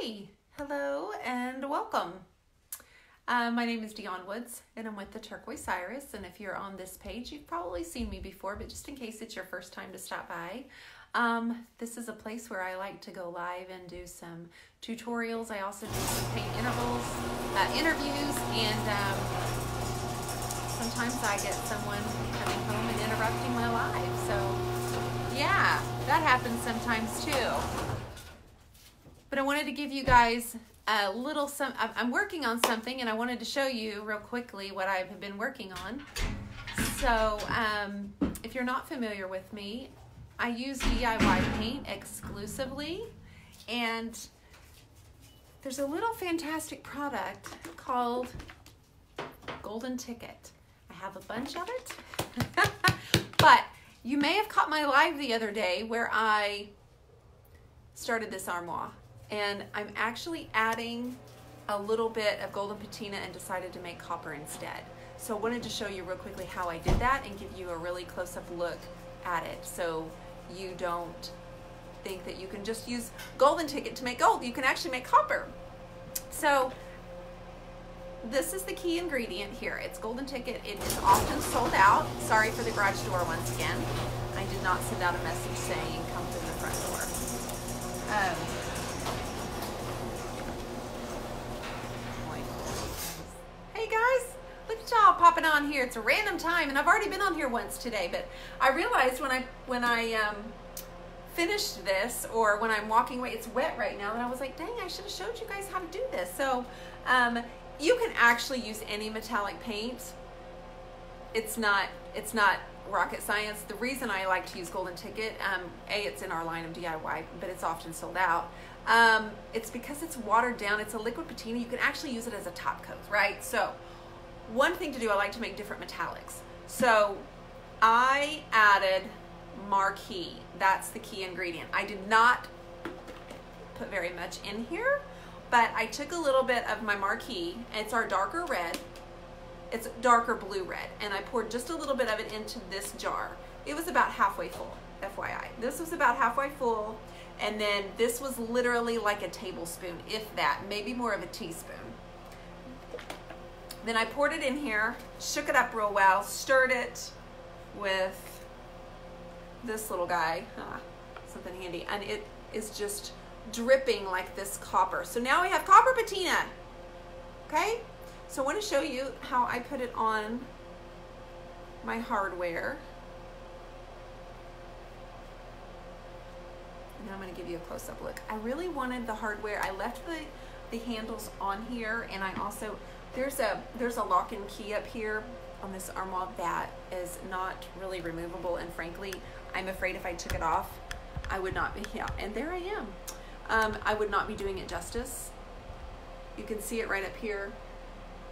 Hi, hello, and welcome. My name is Dionne Woods, and I'm with the Turquoise Iris. And if you're on this page, you've probably seen me before, but just in case it's your first time to stop by, this is a place where I like to go live and do some tutorials. I also do some paint interviews, and sometimes I get someone coming home and interrupting my live. So yeah, that happens sometimes too. But I wanted to give you guys a little I'm working on something, and I wanted to show you real quickly what I've been working on. So if you're not familiar with me, I use DIY paint exclusively, and there's a little fantastic product called Golden Ticket. I have a bunch of it, but you may have caught my live the other day where I started this armoire. And I'm actually adding a little bit of golden patina and decided to make copper instead. So I wanted to show you real quickly how I did that and give you a really close-up look at it, so you don't think that you can just use Golden Ticket to make gold. You can actually make copper. So this is the key ingredient here. It's Golden Ticket. It is often sold out. Sorry for the garage door once again. I did not send out a message saying come through the front door. Hey guys, look at y'all popping on here. It's a random time, and I've already been on here once today, but I realized when I finished this, or when I'm walking away, it's wet right now, and I was like, dang, I should have showed you guys how to do this. So you can actually use any metallic paint. It's not rocket science. The reason I like to use Golden Ticket, it's in our line of DIY, but it's often sold out. It's because it's watered down. It's a liquid patina. You can actually use it as a top coat, right? So one thing to do, I like to make different metallics. So I added marquee. That's the key ingredient. I did not put very much in here, but I took a little bit of my marquee. It's our darker red. It's darker blue red, and I poured just a little bit of it into this jar. It was about halfway full, FYI. This was about halfway full, and then this was literally like a tablespoon, if that, maybe more of a teaspoon. Then I poured it in here, shook it up real well, stirred it with this little guy, something handy, and it is just dripping like this copper. So now we have copper patina, okay? So I want to show you how I put it on my hardware. And I'm going to give you a close-up look. I really wanted the hardware. I left the handles on here, and I also, there's a lock and key up here on this armoire that is not really removable, and frankly, I'm afraid if I took it off, I would not be, and there I am. I would not be doing it justice. You can see it right up here.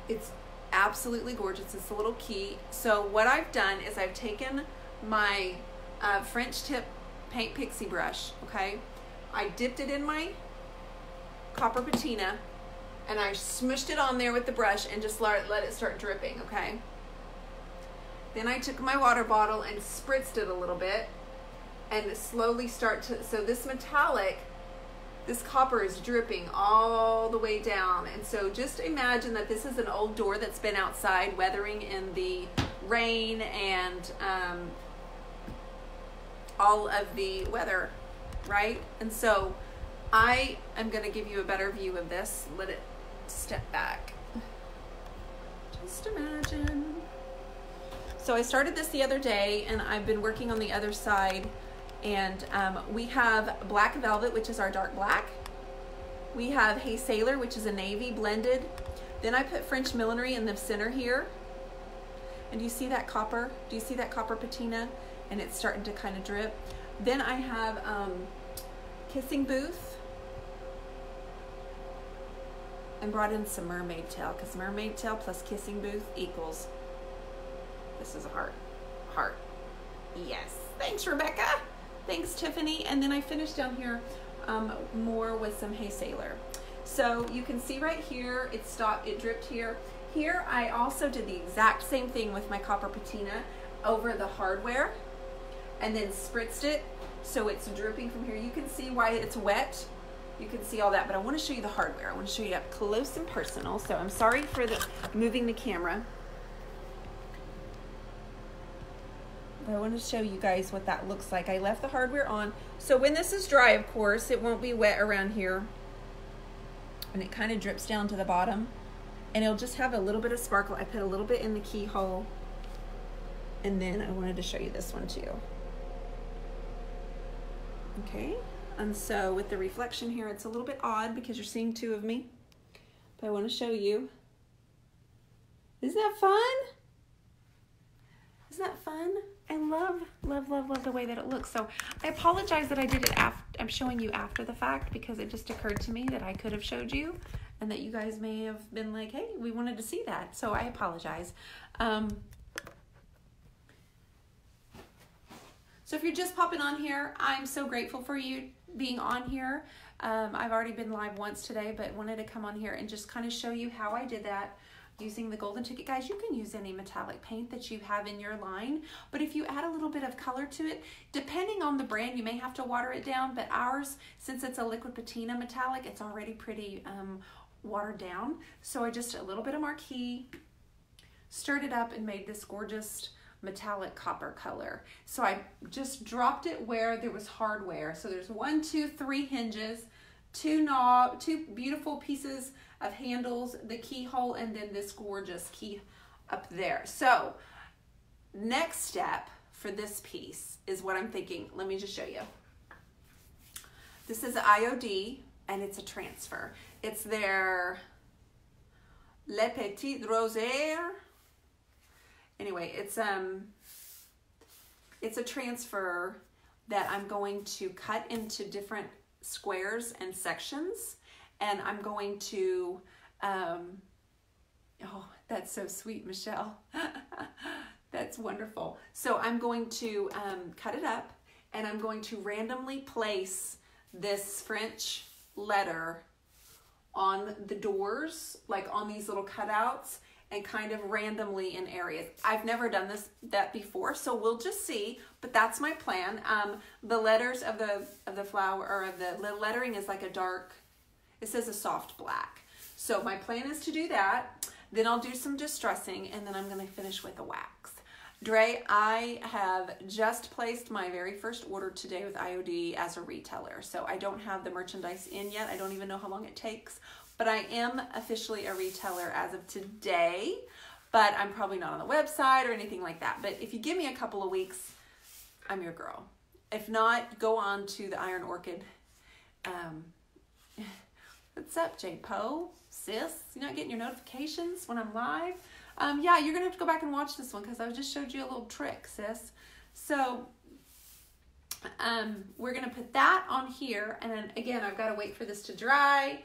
It's absolutely gorgeous. It's a little key. So what I've done is I've taken my French tip paint pixie brush, okay? I dipped it in my copper patina, and I smushed it on there with the brush and just let it start dripping, okay? Then I took my water bottle and spritzed it a little bit and slowly so this metallic, this copper is dripping all the way down. And so just imagine that this is an old door that's been outside weathering in the rain and all of the weather, right? And so I am going to give you a better view of this. Let it step back. Just imagine. So I started this the other day, and I've been working on the other side. And we have Black Velvet, which is our dark black. We have Hey Sailor, which is a navy blended. Then I put French Millinery in the center here. And do you see that copper? Do you see that copper patina? And it's starting to kind of drip. Then I have Kissing Booth. And brought in some Mermaid Tail, because Mermaid Tail plus Kissing Booth equals, this is a heart. Heart. Yes. Thanks, Rebecca. Thanks, Tiffany. And then I finished down here more with some Hey Sailor. So you can see right here, it stopped, it dripped here. Here I also did the exact same thing with my copper patina over the hardware, and then spritzed it so it's dripping from here. You can see why it's wet you can see all that, but I want to show you the hardware. I want to show you up close and personal. So I'm sorry for the moving the camera. But I want to show you guys what that looks like. I left the hardware on. So when this is dry, of course, it won't be wet around here. And it kind of drips down to the bottom. And it'll just have a little bit of sparkle. I put a little bit in the keyhole. And then I wanted to show you this one too. Okay. And so with the reflection here, it's a little bit odd because you're seeing two of me. But I want to show you. Isn't that fun? Isn't that fun? I love, love, love, love the way that it looks. So I apologize that I did it after. I'm showing you after the fact because it just occurred to me that I could have showed you and that you guys may have been like, hey, we wanted to see that. So I apologize. So if you're just popping on here, I'm so grateful for you being on here. I've already been live once today, but wanted to come on here and just kind of show you how I did that using the golden ticket. Guys, you can use any metallic paint that you have in your line, but if you add a little bit of color to it, depending on the brand, you may have to water it down, but ours, since it's a liquid patina metallic, it's already pretty watered down. So I just, a little bit of marquee, stirred it up and made this gorgeous metallic copper color. So I just dropped it where there was hardware. So there's 1, 2, 3 hinges, 2 beautiful pieces of handles, the keyhole, and then this gorgeous key up there. So next step for this piece is what I'm thinking. Let me just show you. This is an IOD and it's a transfer. It's their Le Petit Rosaire. Anyway, it's a transfer that I'm going to cut into different squares and sections, and I'm going to, oh, that's so sweet, Michelle. That's wonderful. So I'm going to cut it up, and I'm going to randomly place this French letter on the doors, like on these little cutouts, and kind of randomly in areas. I've never done that before, so we'll just see, but that's my plan. The letters of the flower, or of the lettering is like a dark, it says a soft black. So my plan is to do that, then I'll do some distressing, and then I'm gonna finish with a wax. Dre, I have just placed my very first order today with IOD as a retailer, so I don't have the merchandise in yet. I don't even know how long it takes, but I am officially a retailer as of today, but I'm probably not on the website or anything like that. But if you give me a couple of weeks, I'm your girl. If not, go on to the Iron Orchid. What's up, J Poe? Sis, you're not getting your notifications when I'm live? Yeah, you're gonna have to go back and watch this one because I just showed you a little trick, sis. So we're gonna put that on here, and then again, I've got to wait for this to dry.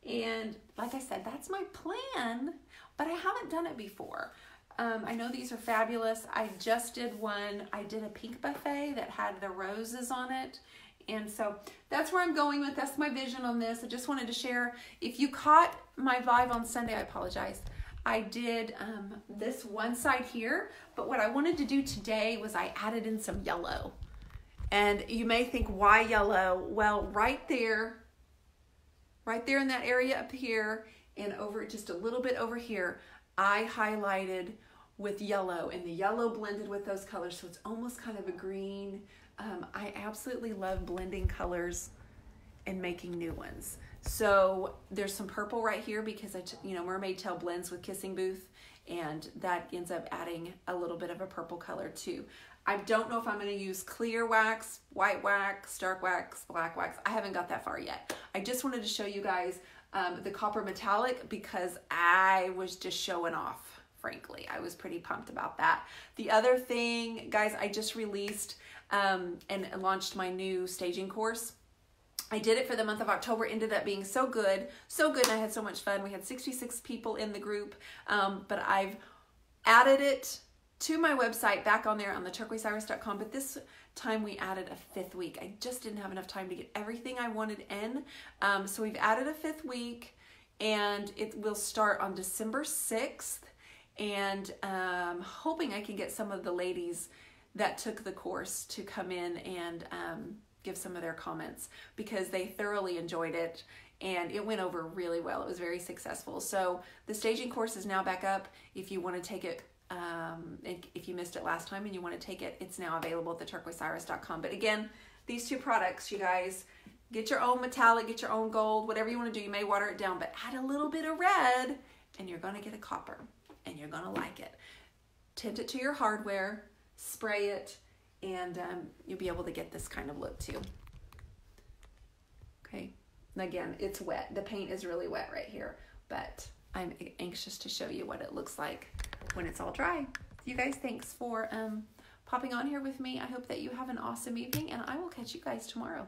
And like I said, that's my plan, but I haven't done it before. I know these are fabulous. I just did one. I did a pink buffet that had the roses on it. And so that's where I'm going with. That's my vision on this. I just wanted to share. If you caught my live on Sunday, I apologize. I did this one side here, but what I wanted to do today was I added in some yellow. And you may think, why yellow? Well, right there in that area up here and over just a little bit over here, I highlighted with yellow, and the yellow blended with those colors, so it's almost kind of a green. I absolutely love blending colors and making new ones. So there's some purple right here because Mermaid Tail blends with Kissing Booth, and that ends up adding a little bit of a purple color too. I don't know if I'm going to use clear wax, white wax, dark wax, black wax. I haven't got that far yet. I just wanted to show you guys the copper metallic because I was just showing off, frankly. I was pretty pumped about that. The other thing, guys, I just released and launched my new staging course. I did it for the month of October, ended up being so good, and I had so much fun. We had 66 people in the group, but I've added it to my website back on there on the turquoiseiris.com, but this time we added a 5th week. I just didn't have enough time to get everything I wanted in, so we've added a 5th week, and it will start on December 6th, and hoping I can get some of the ladies that took the course to come in and give some of their comments because they thoroughly enjoyed it and it went over really well. It was very successful. So the staging course is now back up. If you want to take it, if you missed it last time and you want to take it, it's now available at theturquoiseiris.com. But again, these two products, you guys, get your own metallic, get your own gold, whatever you want to do. You may water it down, but add a little bit of red and you're going to get a copper and you're going to like it. Tint it to your hardware, spray it, and you'll be able to get this kind of look too. Okay, and again, it's wet. The paint is really wet right here, but I'm anxious to show you what it looks like when it's all dry. You guys, thanks for popping on here with me. I hope that you have an awesome evening, and I will catch you guys tomorrow.